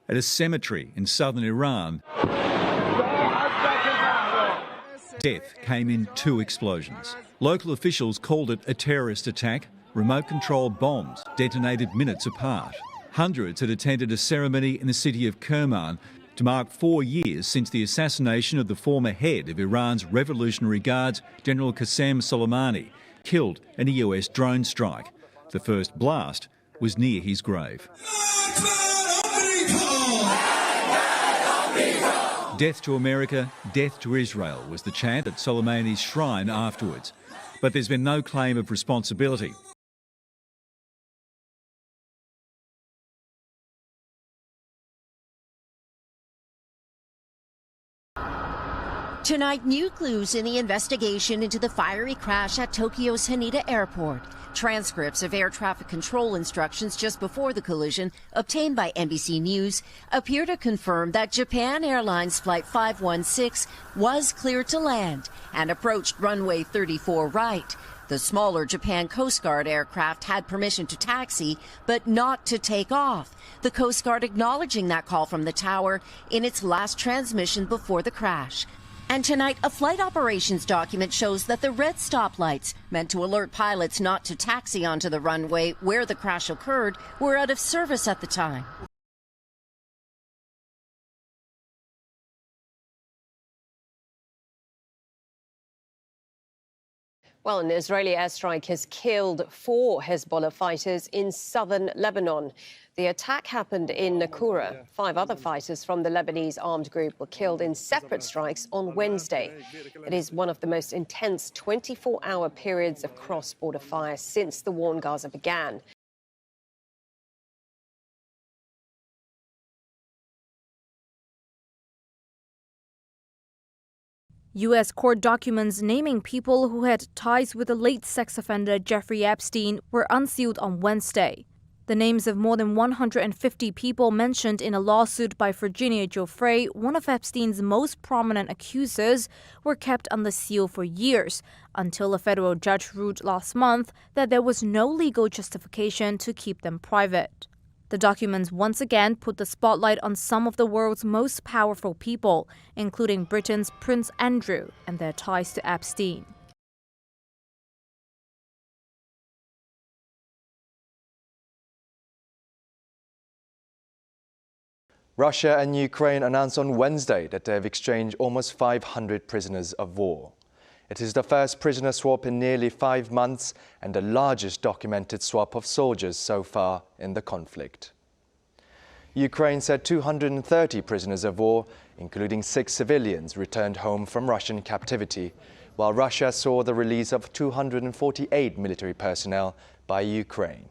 at a cemetery in southern Iran. Death came in 2 explosions. Local officials called it a terrorist attack. Remote-controlled bombs detonated minutes apart. Hundreds had attended a ceremony in the city of Kerman to mark 4 years since the assassination of the former head of Iran's Revolutionary Guards, General Qasem Soleimani, killed in a US drone strike. The first blast was near his grave. Death to America, death to Israel was the chant at Soleimani's shrine afterwards. But there's been no claim of responsibility. Tonight, new clues in the investigation into the fiery crash at Tokyo's Haneda Airport. Transcripts of air traffic control instructions just before the collision, obtained by NBC News, appear to confirm that Japan Airlines Flight 516 was cleared to land and approached runway 34 right. The smaller Japan Coast Guard aircraft had permission to taxi, but not to take off. The Coast Guard acknowledging that call from the tower in its last transmission before the crash. And tonight, a flight operations document shows that the red stoplights, meant to alert pilots not to taxi onto the runway where the crash occurred, were out of service at the time. Well, an Israeli airstrike has killed 4 Hezbollah fighters in southern Lebanon. The attack happened in Naqoura. 5 other fighters from the Lebanese armed group were killed in separate strikes on Wednesday. It is one of the most intense 24-hour periods of cross-border fire since the war in Gaza began. U.S. court documents naming people who had ties with the late sex offender Jeffrey Epstein were unsealed on Wednesday. The names of more than 150 people mentioned in a lawsuit by Virginia Giuffre, one of Epstein's most prominent accusers, were kept under seal for years, until a federal judge ruled last month that there was no legal justification to keep them private. The documents once again put the spotlight on some of the world's most powerful people, including Britain's Prince Andrew and their ties to Epstein. Russia and Ukraine announced on Wednesday that they have exchanged almost 500 prisoners of war. It is the first prisoner swap in nearly 5 months and the largest documented swap of soldiers so far in the conflict. Ukraine said 230 prisoners of war, including 6 civilians, returned home from Russian captivity, while Russia saw the release of 248 military personnel by Ukraine.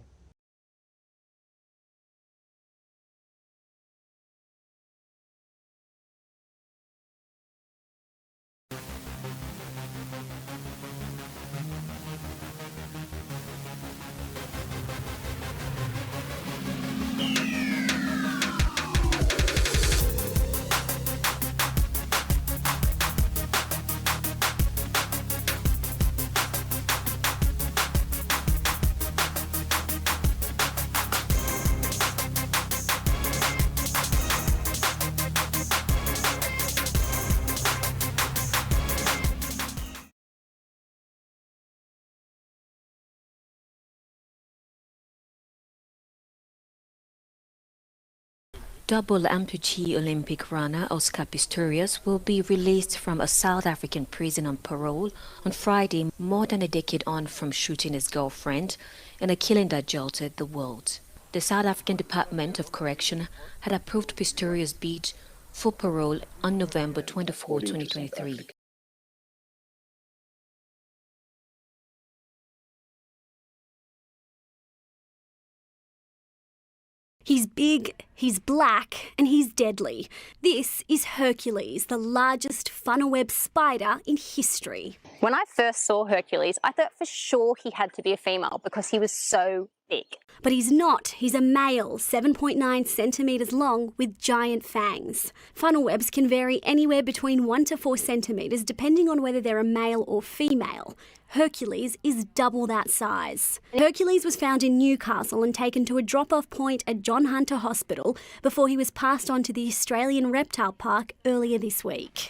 Double amputee Olympic runner Oscar Pistorius will be released from a South African prison on parole on Friday, more than a decade on from shooting his girlfriend in a killing that jolted the world. The South African Department of Correction had approved Pistorius' bid for parole on November 24, 2023. He's big, he's black, and he's deadly. This is Hercules, the largest funnel web spider in history. When I first saw Hercules, I thought for sure he had to be a female because he was so big. But he's not. He's a male, 7.9 centimetres long with giant fangs. Funnel webs can vary anywhere between 1 to 4 centimetres depending on whether they're a male or female. Hercules is double that size. Hercules was found in Newcastle and taken to a drop-off point at John Hunter Hospital before he was passed on to the Australian Reptile Park earlier this week.